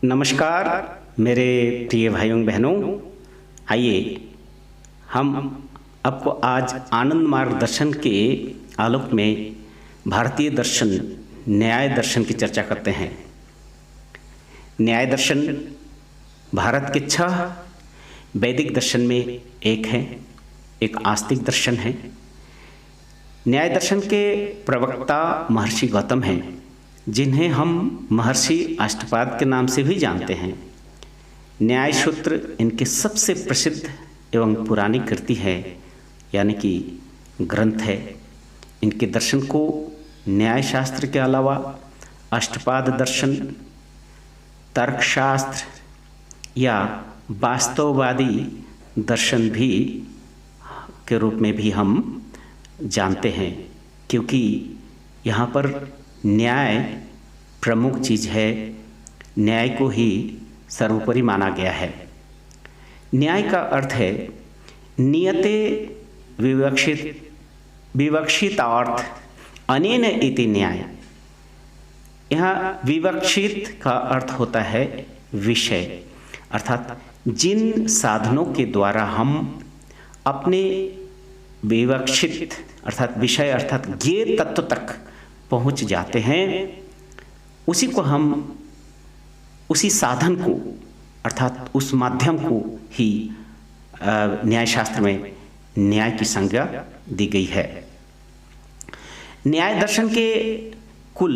नमस्कार मेरे प्रिय भाइयों बहनों। आइए हम आपको आज आनंद मार्ग दर्शन के आलोक में भारतीय दर्शन न्याय दर्शन की चर्चा करते हैं। न्याय दर्शन भारत के 6 वैदिक दर्शन में एक है, एक आस्तिक दर्शन है। न्याय दर्शन के प्रवक्ता महर्षि गौतम हैं, जिन्हें हम महर्षि अष्टपाद के नाम से भी जानते हैं। न्याय सूत्र इनके सबसे प्रसिद्ध एवं पुरानी कृति है, यानी कि ग्रंथ है। इनके दर्शन को न्याय शास्त्र के अलावा अष्टपाद दर्शन, तर्कशास्त्र या वास्तववादी दर्शन भी के रूप में भी हम जानते हैं, क्योंकि यहाँ पर न्याय प्रमुख चीज़ है। न्याय को ही सर्वोपरि माना गया है। न्याय का अर्थ है नियते विवक्षितार्थ अनेन इति न्याय। यहाँ विवक्षित का अर्थ होता है विषय, अर्थात जिन साधनों के द्वारा हम अपने विवक्षित अर्थात विषय अर्थात ज्ञेय तत्व तक पहुंच जाते हैं, उसी को हम उसी साधन को अर्थात उस माध्यम को ही न्याय शास्त्र में न्याय की संज्ञा दी गई है। न्याय दर्शन के कुल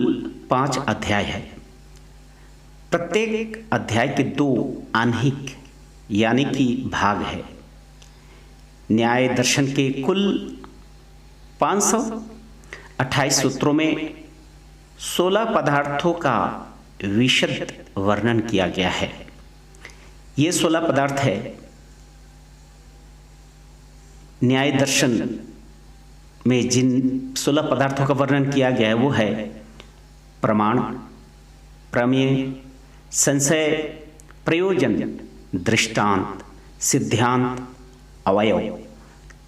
5 अध्याय है। प्रत्येक अध्याय के 2 आह्निक यानी कि भाग है। न्याय दर्शन के कुल 528 सूत्रों में 16 पदार्थों का विशद वर्णन किया गया है। ये 16 पदार्थ है। न्याय दर्शन में जिन 16 पदार्थों का वर्णन किया गया है वो है प्रमाण, प्रमेय, संशय, प्रयोजन, दृष्टांत, सिद्धांत, अवयव,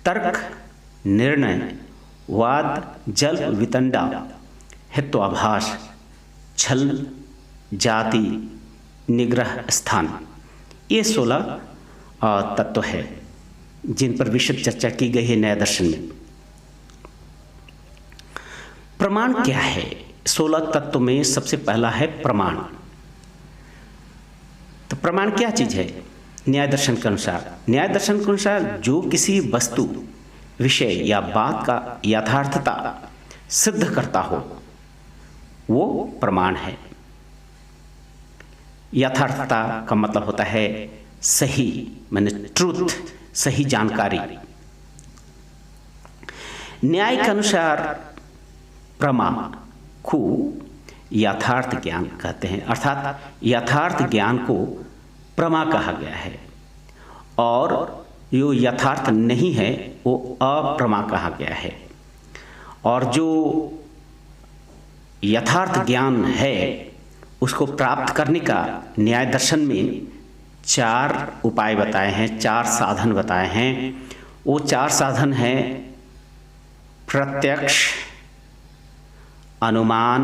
तर्क, निर्णय, वाद, जल्प, वितंडा, हेत्वाभास, छल, जाति, निग्रह, स्थान। ये 16 तत्व है जिन पर विशद चर्चा की गई है न्याय दर्शन में। प्रमाण क्या है? 16 तत्व में सबसे पहला है प्रमाण। तो प्रमाण क्या चीज है? न्याय दर्शन के अनुसार जो किसी वस्तु, विषय या बात का यथार्थता सिद्ध करता हो वो प्रमाण है। यथार्थता का मतलब होता है सही, माने ट्रूथ, सही जानकारी। न्याय के अनुसार प्रमा को यथार्थ ज्ञान कहते हैं, अर्थात यथार्थ ज्ञान को प्रमा कहा गया है, और जो यथार्थ नहीं है वो अप्रमा कहा गया है। और जो यथार्थ ज्ञान है उसको प्राप्त करने का न्याय दर्शन में 4 उपाय बताए हैं, 4 साधन बताए हैं। वो 4 साधन हैं प्रत्यक्ष, अनुमान,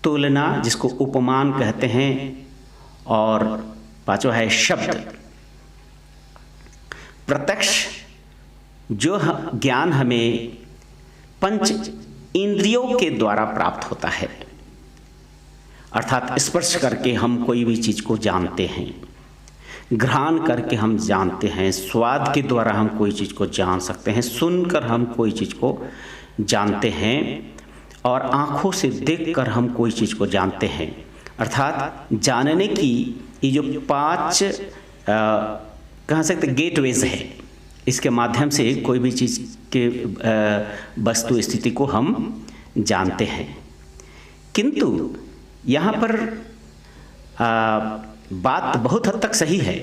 तुलना जिसको उपमान कहते हैं, और 5वां है शब्द। प्रत्यक्ष जो ज्ञान हमें 5 इंद्रियों के द्वारा प्राप्त होता है, अर्थात स्पर्श करके हम कोई भी चीज को जानते हैं, घ्राण करके हम जानते हैं, स्वाद के द्वारा हम कोई चीज को जान सकते हैं, सुनकर हम कोई चीज को जानते हैं, और आंखों से देखकर हम कोई चीज को जानते हैं। अर्थात जानने की ये जो 5 कह सकते गेटवेज है, इसके माध्यम से कोई भी चीज़ के वस्तु स्थिति को हम जानते हैं। किंतु यहाँ पर बात बहुत हद तक सही है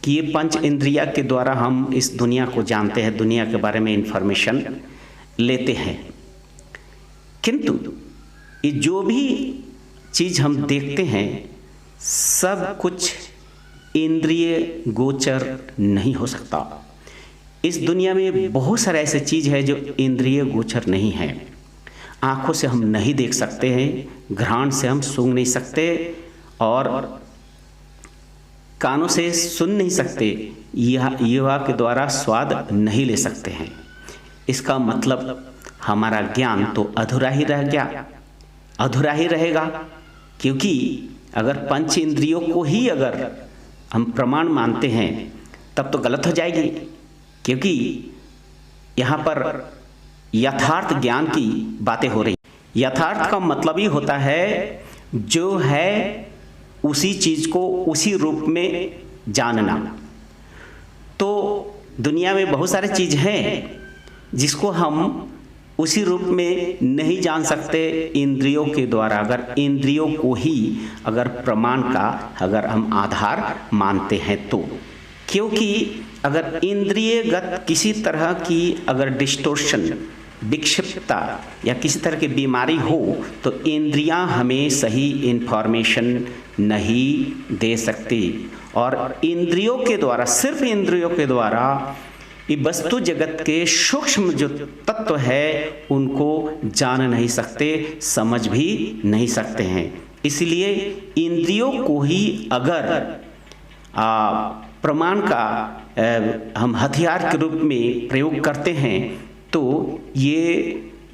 कि ये 5 इंद्रिया के द्वारा हम इस दुनिया को जानते हैं, दुनिया के बारे में इंफॉर्मेशन लेते हैं। किंतु ये जो भी चीज़ हम देखते हैं सब कुछ इंद्रिय गोचर नहीं हो सकता। इस दुनिया में बहुत सारे ऐसे चीज़ है जो इंद्रिय गोचर नहीं है। आँखों से हम नहीं देख सकते हैं, घ्राण से हम सूंघ नहीं सकते और कानों से सुन नहीं सकते, युवा के द्वारा स्वाद नहीं ले सकते हैं। इसका मतलब हमारा ज्ञान तो अधूरा ही रह गया, अधूरा ही रहेगा। क्योंकि अगर पंच इंद्रियों को ही अगर हम प्रमाण मानते हैं तब तो गलत हो जाएगी। क्योंकि यहाँ पर यथार्थ ज्ञान की बातें हो रही। यथार्थ का मतलब ही होता है जो है उसी चीज को उसी रूप में जानना। तो दुनिया में बहुत सारे चीज हैं जिसको हम उसी रूप में नहीं जान सकते इंद्रियों के द्वारा। अगर इंद्रियों को ही अगर प्रमाण का अगर हम आधार मानते हैं तो, क्योंकि अगर इंद्रियगत किसी तरह की अगर डिस्टोर्शन, विक्षिप्तता या किसी तरह की बीमारी हो तो इंद्रियां हमें सही इन्फॉर्मेशन नहीं दे सकती। और इंद्रियों के द्वारा, सिर्फ इंद्रियों के द्वारा ये वस्तु जगत के सूक्ष्म जो तत्व है उनको जान नहीं सकते, समझ भी नहीं सकते हैं। इसलिए इंद्रियों को ही अगर प्रमाण का हम हथियार के रूप में प्रयोग करते हैं तो ये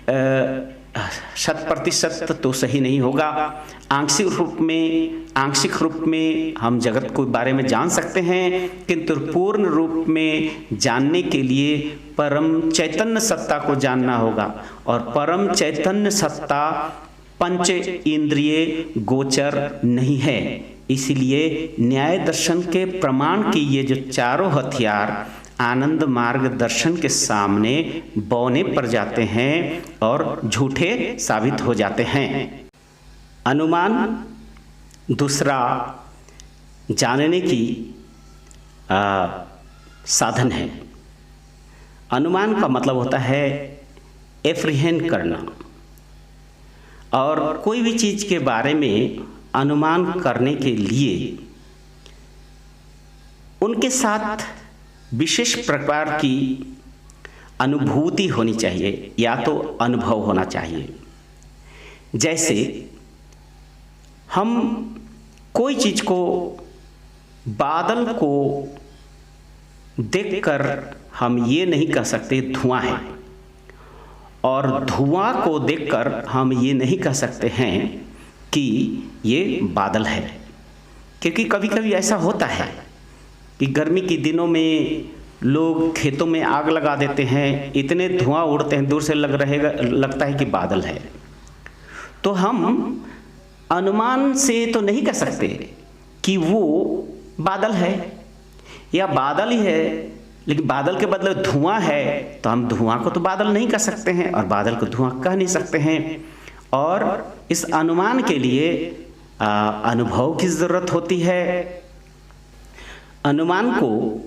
100% तो सही नहीं होगा। आंशिक रूप में हम जगत के बारे में जान सकते हैं, किंतु पूर्ण रूप में जानने के लिए परम चैतन्य सत्ता को जानना होगा। और परम चैतन्य सत्ता पंच इंद्रिय गोचर नहीं है। इसलिए न्याय दर्शन के प्रमाण की ये जो चारों हथियार आनंद मार्ग दर्शन के सामने बौने पड़ जाते हैं और झूठे साबित हो जाते हैं। अनुमान दूसरा जानने की साधन है। अनुमान का मतलब होता है एप्रीहेंड करना, और कोई भी चीज के बारे में अनुमान करने के लिए उनके साथ विशेष प्रकार की अनुभूति होनी चाहिए या तो अनुभव होना चाहिए। जैसे हम कोई चीज को, बादल को देखकर हम ये नहीं कह सकते धुआं है, और धुआं को देखकर हम ये नहीं कह सकते हैं कि ये बादल है। क्योंकि कभी कभी ऐसा होता है कि गर्मी के दिनों में लोग खेतों में आग लगा देते हैं, इतने धुआं उड़ते हैं, दूर से लगता है कि बादल है। तो हम अनुमान से तो नहीं कह सकते कि वो बादल है या बादल ही है, लेकिन बादल के बदले धुआं है तो हम धुआं को तो बादल नहीं कह सकते हैं और बादल को धुआं कह नहीं सकते हैं। और इस अनुमान के लिए अनुभव की जरूरत होती है। अनुमान को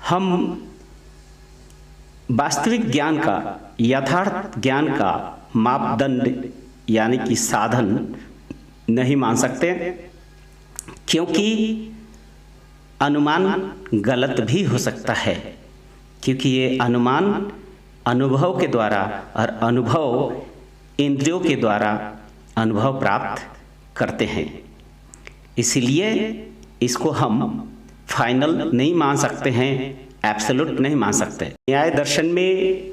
हम वास्तविक ज्ञान का, यथार्थ ज्ञान का मापदंड यानी कि साधन नहीं मान सकते, क्योंकि अनुमान गलत भी हो सकता है। क्योंकि ये अनुमान अनुभव के द्वारा और अनुभव इंद्रियों के द्वारा अनुभव प्राप्त करते हैं। इसलिए इसको हम फाइनल नहीं मान सकते हैं, एब्सोल्यूट नहीं मान सकते। न्याय दर्शन में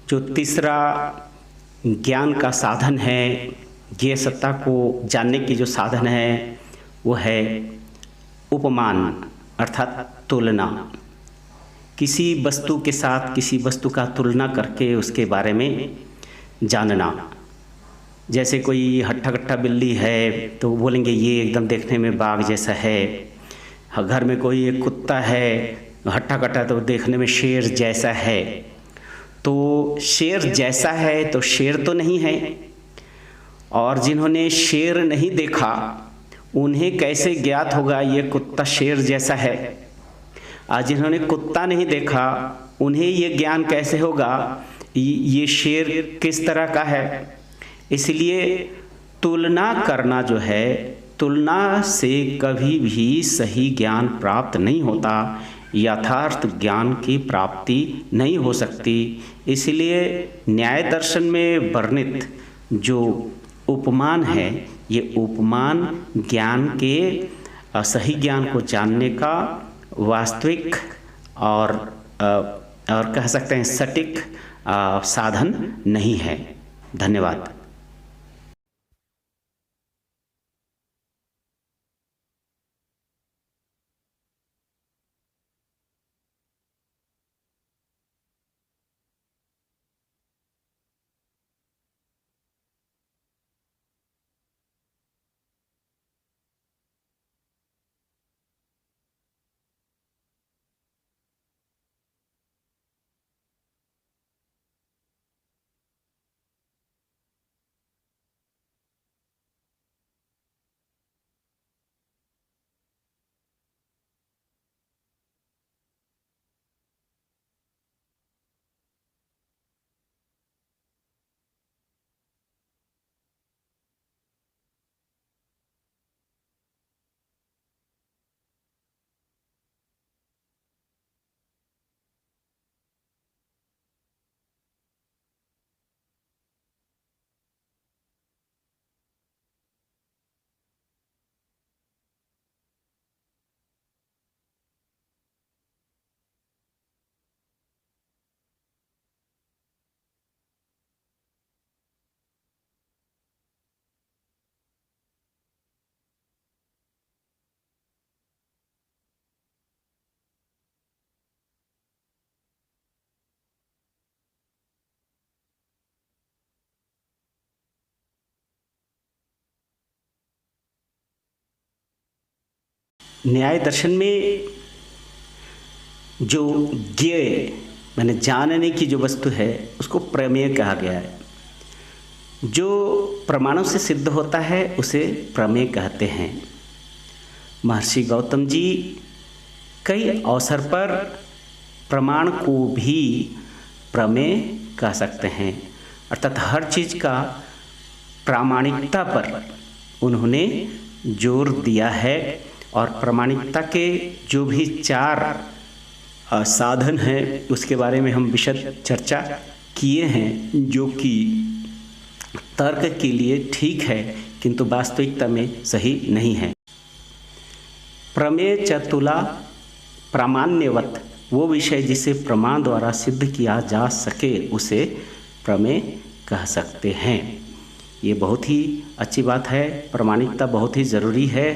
जो तीसरा ज्ञान का साधन है, ज्ञेय सत्ता को जानने की जो साधन है वो है उपमान अर्थात तुलना। किसी वस्तु के साथ किसी वस्तु का तुलना करके उसके बारे में जानना। जैसे कोई हट्टा कट्टा बिल्ली है तो बोलेंगे ये एकदम देखने में बाघ जैसा है। घर में कोई एक कुत्ता है हट्टा कट्टा तो देखने में शेर जैसा है। तो शेर जैसा है तो शेर तो नहीं है, और जिन्होंने शेर नहीं देखा उन्हें कैसे ज्ञात होगा ये कुत्ता शेर जैसा है। आज जिन्होंने कुत्ता नहीं देखा उन्हें ये ज्ञान कैसे होगा ये शेर किस तरह का है। इसलिए तुलना करना जो है, तुलना से कभी भी सही ज्ञान प्राप्त नहीं होता, यथार्थ ज्ञान की प्राप्ति नहीं हो सकती। इसलिए न्याय दर्शन में वर्णित जो उपमान है, ये उपमान ज्ञान के सही ज्ञान को जानने का वास्तविक और कह सकते हैं सटीक साधन नहीं है। धन्यवाद। न्याय दर्शन में जो ज्ञेय माने जानने की जो वस्तु है उसको प्रमेय कहा गया है। जो प्रमाणों से सिद्ध होता है उसे प्रमेय कहते हैं। महर्षि गौतम जी कई अवसर पर प्रमाण को भी प्रमेय कह सकते हैं, अर्थात हर चीज़ का प्रामाणिकता पर उन्होंने जोर दिया है और प्रामाणिकता के जो भी 4 साधन हैं उसके बारे में हम विशद चर्चा किए हैं, जो कि तर्क के लिए ठीक है किंतु वास्तविकता में सही नहीं है। प्रमेय चतुला प्रामाण्यवत, वो विषय जिसे प्रमाण द्वारा सिद्ध किया जा सके उसे प्रमेय कह सकते हैं। ये बहुत ही अच्छी बात है, प्रामाणिकता बहुत ही ज़रूरी है।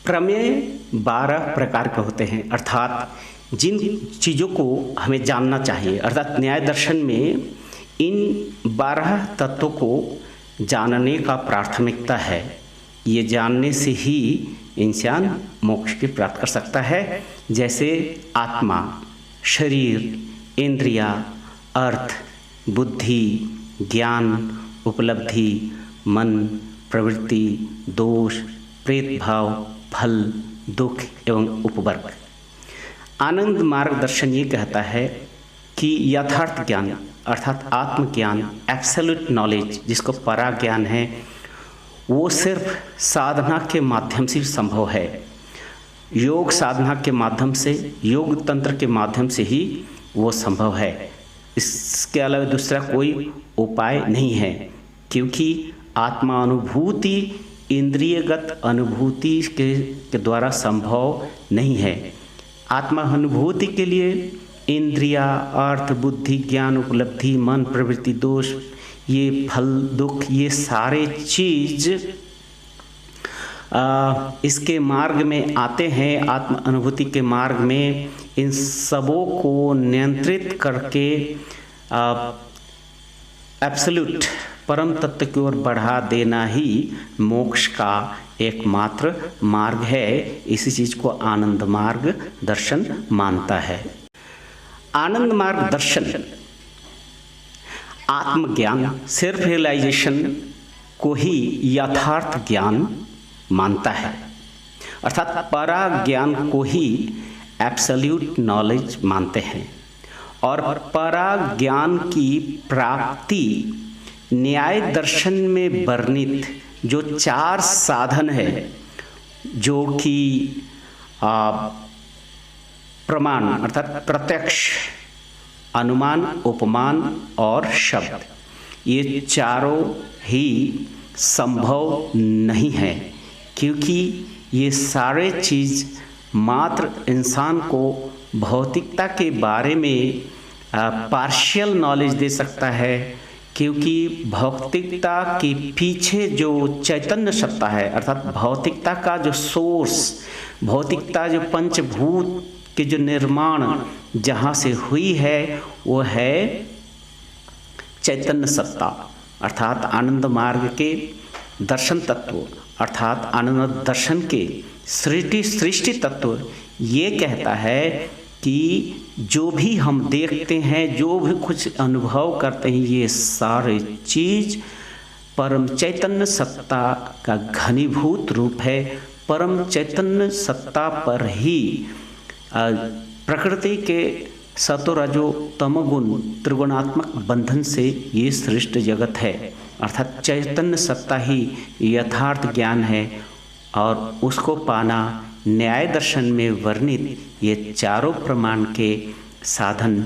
प्रमेय 12 प्रकार के होते हैं, अर्थात जिन चीज़ों को हमें जानना चाहिए, अर्थात न्याय दर्शन में इन 12 तत्वों को जानने का प्राथमिकता है। ये जानने से ही इंसान मोक्ष की प्राप्त कर सकता है। जैसे आत्मा, शरीर, इंद्रिया, अर्थ, बुद्धि, ज्ञान, उपलब्धि, मन, प्रवृत्ति, दोष, प्रेत भाव, फल, दुख एवं उपवर्ग। आनंद मार्गदर्शन ये कहता है कि यथार्थ ज्ञान अर्थात आत्मज्ञान, एब्सोल्यूट नॉलेज जिसको परा ज्ञान है, वो सिर्फ साधना के माध्यम से संभव है। योग साधना के माध्यम से, योग तंत्र के माध्यम से ही वो संभव है। इसके अलावा दूसरा कोई उपाय नहीं है, क्योंकि आत्मा अनुभूति इंद्रियगत अनुभूति के द्वारा संभव नहीं है। आत्मा अनुभूति के लिए इंद्रिया, अर्थ, बुद्धि, ज्ञान, उपलब्धि, मन, प्रवृत्ति, दोष, ये फल, दुख, ये सारे चीज इसके मार्ग में आते हैं। आत्म अनुभूति के मार्ग में इन सबों को नियंत्रित करके एब्सोल्यूट परम तत्व की ओर बढ़ा देना ही मोक्ष का एकमात्र मार्ग है। इसी चीज को आनंद मार्ग दर्शन मानता है। आनंद मार्ग दर्शन आत्मज्ञान, सेल्फ रियलाइजेशन को ही यथार्थ ज्ञान मानता है, अर्थात परा ज्ञान को ही एब्सोल्यूट नॉलेज मानते हैं। और परा ज्ञान की प्राप्ति न्याय दर्शन में वर्णित जो 4 साधन है, जो कि प्रमाण अर्थात प्रत्यक्ष, अनुमान, उपमान और शब्द, ये चारों ही संभव नहीं है, क्योंकि ये सारे चीज़ मात्र इंसान को भौतिकता के बारे में पार्शियल नॉलेज दे सकता है, क्योंकि भौतिकता के पीछे जो चैतन्य सत्ता है, अर्थात भौतिकता का जो सोर्स, भौतिकता जो पंचभूत के जो निर्माण जहाँ से हुई है वो है चैतन्य सत्ता, अर्थात आनंद मार्ग के दर्शन तत्व, अर्थात आनंद दर्शन के सृष्टि तत्व ये कहता है कि जो भी हम देखते हैं, जो भी कुछ अनुभव करते हैं, ये सारे चीज़ परम चैतन्य सत्ता का घनीभूत रूप है। परम चैतन्य सत्ता पर ही प्रकृति के सतोरजो तमोगुण त्रिगुणात्मक बंधन से ये सृष्ट जगत है, अर्थात चैतन्य सत्ता ही यथार्थ ज्ञान है और उसको पाना न्याय दर्शन में वर्णित ये चारों प्रमाण के साधन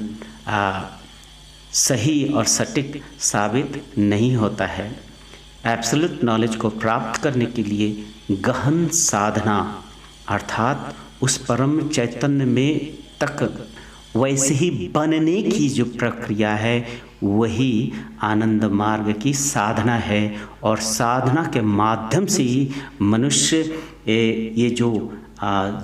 सही और सटीक साबित नहीं होता है। एब्सोल्यूट नॉलेज को प्राप्त करने के लिए गहन साधना अर्थात उस परम चैतन्य में तक वैसे ही बनने की जो प्रक्रिया है वही आनंद मार्ग की साधना है, और साधना के माध्यम से ही मनुष्य ये जो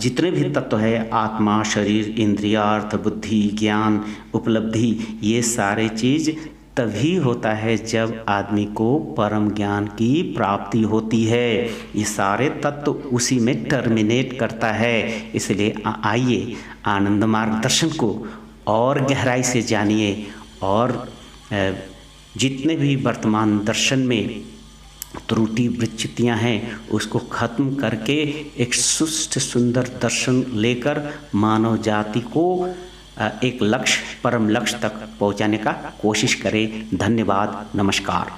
जितने भी तत्व है, आत्मा, शरीर, इंद्रिया, अर्थ, बुद्धि, ज्ञान, उपलब्धि, ये सारे चीज़ तभी होता है जब आदमी को परम ज्ञान की प्राप्ति होती है। ये सारे तत्व उसी में टर्मिनेट करता है। इसलिए आइए आनंद मार्ग दर्शन को और गहराई से जानिए और जितने भी वर्तमान दर्शन में त्रुटि विच्युतियाँ हैं उसको खत्म करके एक सुष्ट सुंदर दर्शन लेकर मानव जाति को एक लक्ष्य, परम लक्ष्य तक पहुंचाने का कोशिश करें। धन्यवाद, नमस्कार।